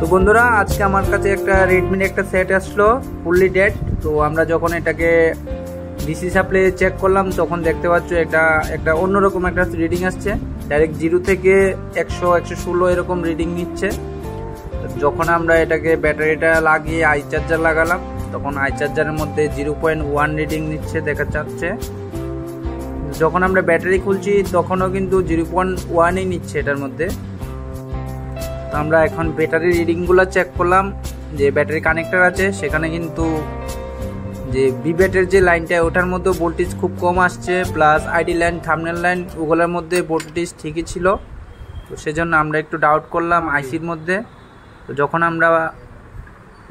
তো বন্ধুরা, আজকে আমার কাছে একটা রেডমির একটা সেট আসলো ফুললি ডেড। তো আমরা যখন এটাকে ডিসি সাপ্লাই চেক করলাম তখন দেখতে পাচ্ছ একটা অন্যরকম একটা রিডিং আসছে। ডাইরেক্ট 0 থেকে 100, 116 এরকম রিডিং নিচ্ছে। যখন আমরা এটাকে ব্যাটারিটা লাগিয়ে আই চার্জার লাগালাম তখন আই চার্জারের মধ্যে 0.1 রিডিং নিচ্ছে দেখা যাচ্ছে। যখন আমরা ব্যাটারি খুলছি তখনও কিন্তু 0.1ই নিচ্ছে এটার মধ্যে। তো আমরা এখন ব্যাটারি রিডিংগুলো চেক করলাম, যে ব্যাটারি কানেক্টর আছে সেখানে কিন্তু যে বিব্যাটের যে লাইনটা ওটার মধ্যে ভোল্টেজ খুব কম আসছে, plus ID line, thumbnail line ওগুলোর মধ্যে ভোল্টেজ ঠিকই ছিল। তো সেজন্য আমরা একটু ডাউট করলাম আইসির মধ্যে। তো যখন আমরা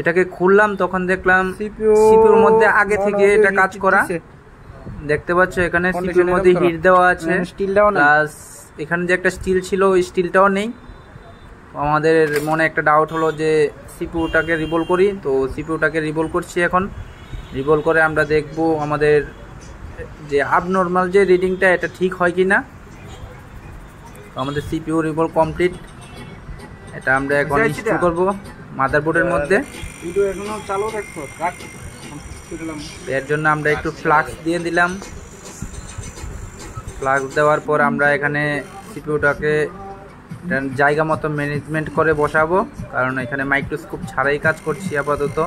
এটাকে খুললাম তখন দেখলাম সিপিইউর মধ্যে আগে থেকে এটা কাজ করা। দেখতে পাচ্ছ এখানে সিপিইউর মধ্যে হিট দেওয়া আছে, প্লাস এখানে যে একটা স্টিল ছিল ওই স্টিলটাও নেই। আমাদের মনে একটা ডাউট হলো যে সিপিইউটাকে রিভলভ করি। তো সিপিইউটাকে রিভলভ করছি। এখন রিভলভ করে আমরা দেখব আমাদের যে আবনর্মাল যে রিডিংটা এটা ঠিক হয় কি না। তো আমাদের সিপিইউ রিভলভ কমপ্লিট। এটা আমরা এখন ইনস্টল করব মাদারবোর্ডের মধ্যে। এর জন্য আমরা একটু ফ্লাক্স দিয়ে দিলাম। ফ্লাক্স দেওয়ার পর আমরা এখানে সিপিইউটাকে জায়গা মতো ম্যানেজমেন্ট করে বসাবো, কারণ এখানে মাইক্রোস্কোপ ছাড়াই কাজ করছি আপাতত।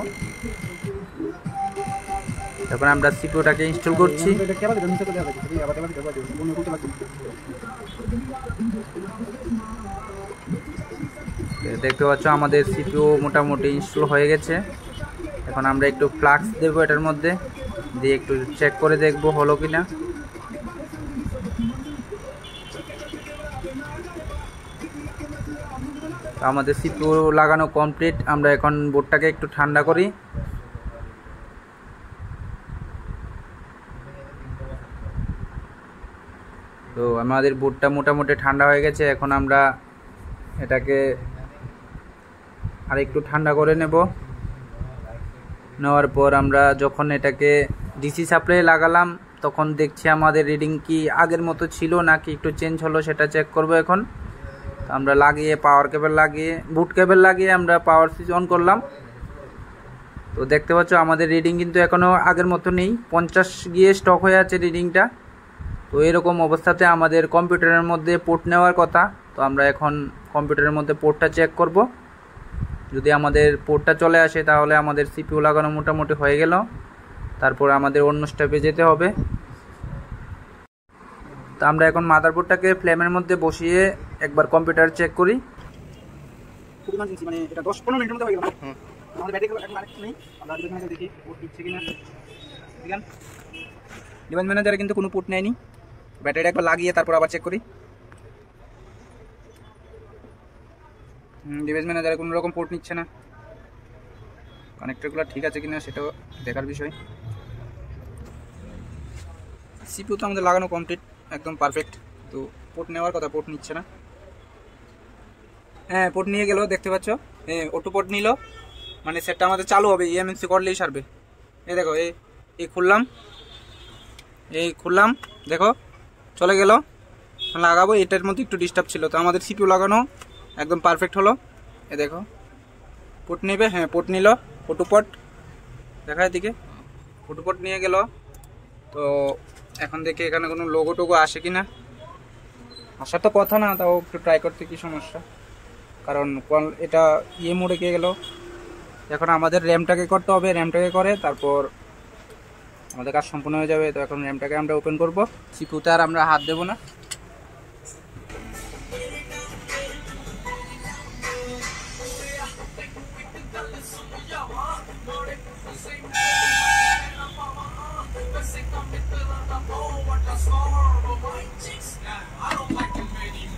এখন আমরা সিপিইউটাকে ইনস্টল করছি। দেখতে পাচ্ছ আমাদের সিপিইউ মোটামুটি ইনস্টল হয়ে গেছে। এখন আমরা একটু ফ্লাক্স দেবো এটার মধ্যে, দিয়ে একটু চেক করে দেখবো হলো কিনা। আমাদের সিপিইউ লাগানো কমপ্লিট। আমরা এখন বোর্ডটাকে একটু ঠান্ডা করি। তো আমাদের বোর্ডটা মোটামুটি ঠান্ডা হয়ে গেছে। এখন আমরা এটাকে আর একটু ঠান্ডা করে নেওয়ার পর আমরা যখন এটাকে ডিসি সাপ্লাই লাগালাম তখন দেখছি আমাদের রিডিং কি আগের মতো ছিল নাকি একটু চেঞ্জ হলো সেটা চেক করব এখন। আমরা লাগিয়ে পাওয়ার কেবল লাগিয়ে বুট কেবল লাগিয়ে আমরা পাওয়ার সুইচ অন করলাম। তো দেখতে পাচ্ছ আমাদের রিডিং কিন্তু এখনও আগের মতো নেই, 50 গিয়ে স্টক হয়ে আছে রিডিংটা। তো এরকম অবস্থাতে আমাদের কম্পিউটারের মধ্যে পোর্ট নেওয়ার কথা। তো আমরা এখন কম্পিউটারের মধ্যে পোর্টটা চেক করব। যদি আমাদের পোর্টটা চলে আসে তাহলে আমাদের সিপিইউ লাগানো মোটামুটি হয়ে গেল। তারপর আমাদের অন্য স্টেপে যেতে হবে। তো আমরা এখন মাদারবোর্ডটাকে ফ্লেমের মধ্যে বসিয়ে একবার কম্পিউটার চেক করি। মানে এটা 10-15 মিনিটের মধ্যে হয়ে গেল। আমাদের ব্যাটারি এখন আরেকটু নেই। আমরা ডিভাইস ম্যানেজার দেখি পোর্ট দিচ্ছে কিনা। দেখেন ডিভাইস ম্যানেজারে কিন্তু কোনো পোর্ট নেয়নি। ব্যাটারিটা একবার লাগিয়ে তারপর আবার চেক করি। ডিভাইস ম্যানেজারে কোনো রকম পোর্ট নিচ্ছে না। কানেক্টরগুলো ঠিক আছে কিনা সেটাও দেখার বিষয়। সিপিইউ তো আমাদের লাগানো কমপ্লিট, একদম পারফেক্ট। তো পোর্ট নেওয়ার কথা, পোর্ট নিচ্ছে না। হ্যাঁ, পোর্ট নিয়ে গেল, দেখতে পাচ্ছ। অটো পোর্ট নিল, মানে সেটটা আমাদের চালু হবে। ইএমএমসি করলেই সারবে। এই দেখো, এই খুললাম, দেখো চলে গেল। লাগাবো, এটার মধ্যে একটু ডিস্টার্ব ছিল। তো আমাদের সিপিইউ লাগানো একদম পারফেক্ট হলো। এ দেখো পোর্ট নেবে। হ্যাঁ, পোর্ট নিল। অটো পোর্ট দেখা এদিকে, অটো পোর্ট নিয়ে গেল। তো এখন দেখি এখানে কোনো লোগো টোগো আসে কিনা। আসার তো কথা না, তাও একটু ট্রাই করতে কি সমস্যা, কারণ এটা মোডে গিয়ে গেল। এখন আমাদের র্যামটাকে করতে হবে। র্যামটাকে করে তারপর আমাদের কাজ সম্পূর্ণ হয়ে যাবে। তো এখন র্যামটাকে আমরা ওপেন করব। সিপিইউতে আর আমরা হাত দেবো না।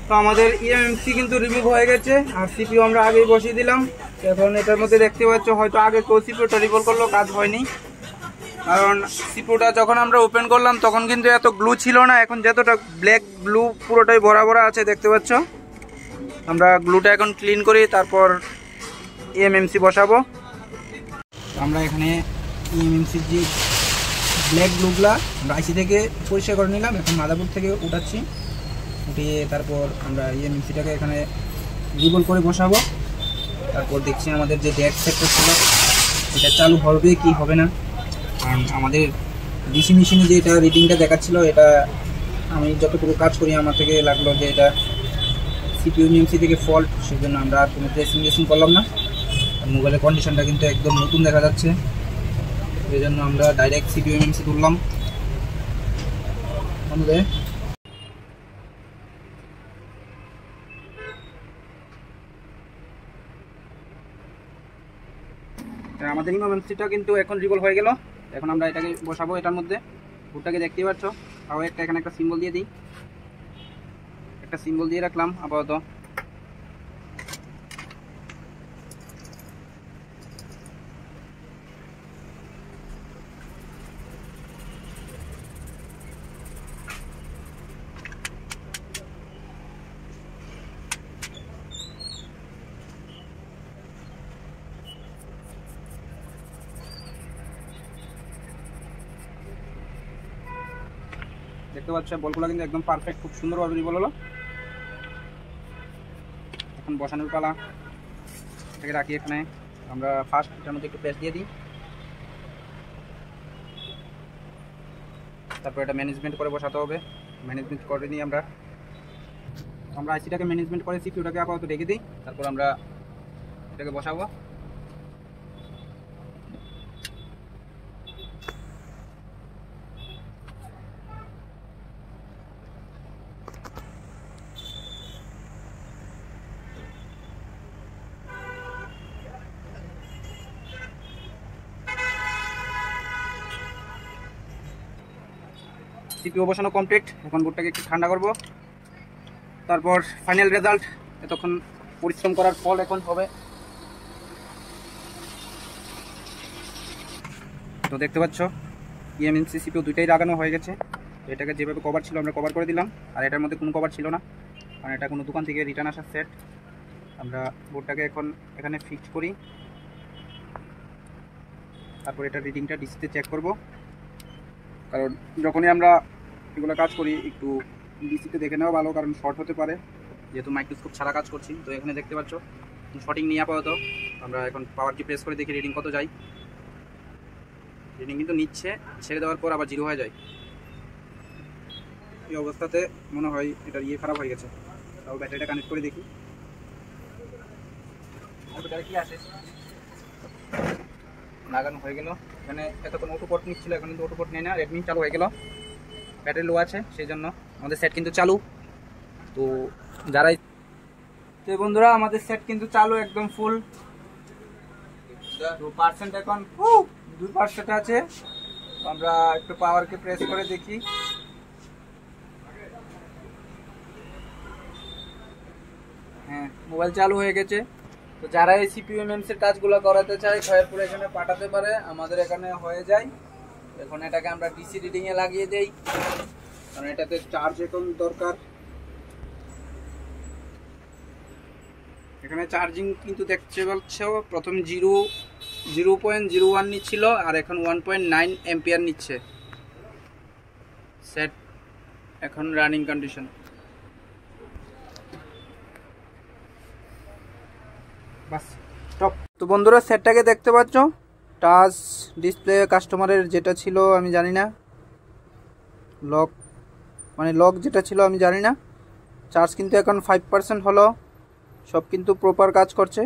তো আমাদের ইএমএমসি কিন্তু রিমুভ হয়ে গেছে, আর সিপিইউ আমরা আগেই বসিয়ে দিলাম। এখন এটার মধ্যে দেখতে পাচ্ছ হয়তো আগে কেউ সিপিইউটা রিভলভ করলো, কাজ হয়নি। কারণ সিপিইউটা যখন আমরা ওপেন করলাম তখন কিন্তু এত গ্লু ছিল না। এখন যতটা ব্ল্যাক গ্লু পুরোটাই ভরা আছে, দেখতে পাচ্ছ। আমরা গ্লুটা এখন ক্লিন করি, তারপর ইএমএমসি বসাবো। আমরা এখানে ইএমএমসির যে ব্ল্যাক গ্লুগুলা আমরা আইসি থেকে পরিষ্কার করে নিলাম। এখন মাদারবোর্ড থেকে উঠাচ্ছি। উঠিয়ে তারপর আমরা ইএমএমসিটাকে এখানে রিভলভ করে বসাবো। তারপর দেখছি আমাদের যে ডেট সেটটা ছিল এটা চালু হবে কি হবে না, কারণ আমাদের ডিসি মেশিনে যে এটা রিডিংটা দেখাচ্ছিল এটা আমি যতটুকু কাজ করি আমার থেকে লাগলো যে এটা সিপিইউ এমএমসি থেকে ফল্ট, সেজন্য আমরা আর কোনো প্রেসিং করলাম না। মোবাইলের কন্ডিশনটা কিন্তু একদম নতুন দেখা যাচ্ছে, এই জন্য আমরা ডাইরেক্ট সিপিইউ এমএমসি তুললাম। আমাদের এমএমসিটা কিন্তু এখন রিভলভ হয়ে গেল। এখন আমরা এটাকে বসাবো এটার মধ্যে। বুটটাকে দেখতেই পাচ্ছ, তাও এখানে একটা সিম্বল দিয়ে দিই, একটা সিম্বল দিয়ে রাখলাম আপাতত। দেখতে পাচ্ছ বলগুলো কিন্তু একদম পারফেক্ট, খুব সুন্দরভাবে রিভলভ হলো। এখন বসানোর পালা, এটাকে রাখি এখানে। আমরা ফার্স্ট এটার মধ্যে একটু প্রেস দিয়ে দিই, তারপর এটা ম্যানেজমেন্ট করে বসাতে হবে। ম্যানেজমেন্ট করে নিই আমরা আইসিটাকে ম্যানেজমেন্ট করে সিপিইউটাকে আপাতত রেখে দিই, তারপর আমরা এটাকে বসাবো। সিপিইউ বসানো কমপ্লিট। এখন বোর্ডটাকে একটু ঠান্ডা করব, তারপর ফাইনাল রেজাল্ট, এতক্ষণ পরিশ্রম করার ফল এখন হবে। তো দেখতে পাচ্ছ এমএমসি সিপিইউ দুইটাই লাগানো হয়ে গেছে। এটাকে যেভাবে কভার ছিল আমরা কভার করে দিলাম, আর এটার মধ্যে কোনো কভার ছিল না, কারণ এটা কোনো দোকান থেকে রিটার্ন আসার সেট। আমরা বোর্ডটাকে এখন এখানে ফিক্স করি, তারপর এটা রিডিংটা ডিসিতে চেক করব, কারণ যখনই আমরা এগুলো কাজ করি একটু ডিসিতে দেখে নেওয়া ভালো, কারণ শর্ট হতে পারে, যেহেতু মাইক্রোস্কোপ ছাড়া কাজ করছি। তো এখানে দেখতে পাচ্ছ শর্টিং নিয়ে আপাতত আমরা এখন পাওয়ার কি প্রেস করে দেখি রিডিং কত যায়। রিডিং কিন্তু নিচ্ছে, ছেড়ে দেওয়ার পর আবার জিরো হয়ে যায়। এই অবস্থাতে মনে হয় এটার খারাপ হয়ে গেছে। তাও ব্যাটারিটা কানেক্ট করে দেখি কি আসে। লাগানো হয়ে গেল। এখানে এতক্ষণ অটো পোর্ট নিচ্ছিল, এখন কিন্তু অটো পোর্ট নেই না, রেডমি চালু হয়ে গেল। ব্যাটারি লো আছে, সেই জন্য আমাদের সেট কিন্তু চালু। তো যারাই তো বন্ধুরা আমাদের সেট কিন্তু চালু একদম ফুল। তো পার্সেন্ট এখন 2% আছে। আমরা একটু পাওয়ারকে প্রেস করে দেখি। হ্যাঁ, মোবাইল চালু হয়ে গেছে। তো যারা এই সিপিইউ এমএমসি এর কাজগুলো করাতে চায় খয়েরপুর এখানে পাঠাতে পারে, আমাদের এখানে হয়ে যায়। এখন এটাকে আমরা ডিসি রিডিং এ লাগিয়ে দেই, কারণ এটাতে চার্জ এখন দরকার। এখানে চার্জিং কিন্তু দেখতে পাচ্ছ প্রথম 0.01 নিচ্ছিল, আর এখন 1.9 এম্পিয়ার নিচ্ছে। সেট এখন রানিং কন্ডিশন। Bus stop. তো বন্ধুরা সেটটাকে দেখতে পাচ্ছ, টাচ ডিসপ্লে কাস্টমারের যেটা ছিল আমি জানি না, লক যেটা ছিল আমি জানি না। চার্জ কিন্তু এখন 5% হলো, সব কিন্তু প্রপার কাজ করছে।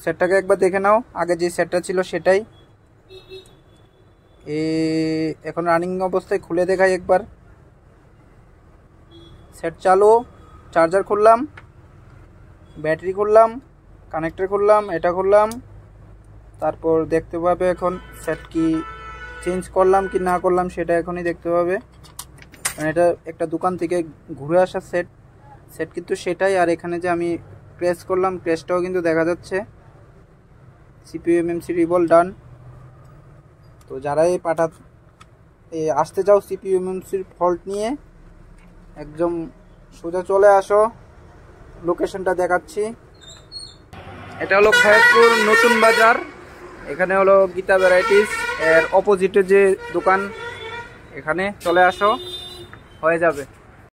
সেটটাকে একবার দেখে নাও, আগে যে সেটটা ছিল সেটাই। এখন রানিং অবস্থায় খুলে দেখাই একবার। সেট চালু, চার্জার খুললাম, ব্যাটারি খুললাম, কানেক্টর খুললাম, এটা খুললাম, তারপর দেখতে পাবে এখন সেট কি চেঞ্জ করলাম কি না করলাম সেটা এখনই দেখতে পাবে। কারণ এটা একটা দোকান থেকে ঘুরে আসা সেট কিন্তু সেটাই। আর এখানে যে আমি প্রেস করলাম প্রেসটাও কিন্তু দেখা যাচ্ছে। সিপিইউ এমএমসি রিভলভ ডান। তো যারাই আসতে চাও সিপিইউ এমএমসির ফল্ট নিয়ে, একদম সোজা চলে আসো, লোকেশনটা দেখাচ্ছি। এটা হলো খয়েরপুর নতুন বাজার, এখানে হলো গীতা ভ্যারাইটিস এর অপোজিটে যে দোকান, এখানে চলে আসো, হয়ে যাবে।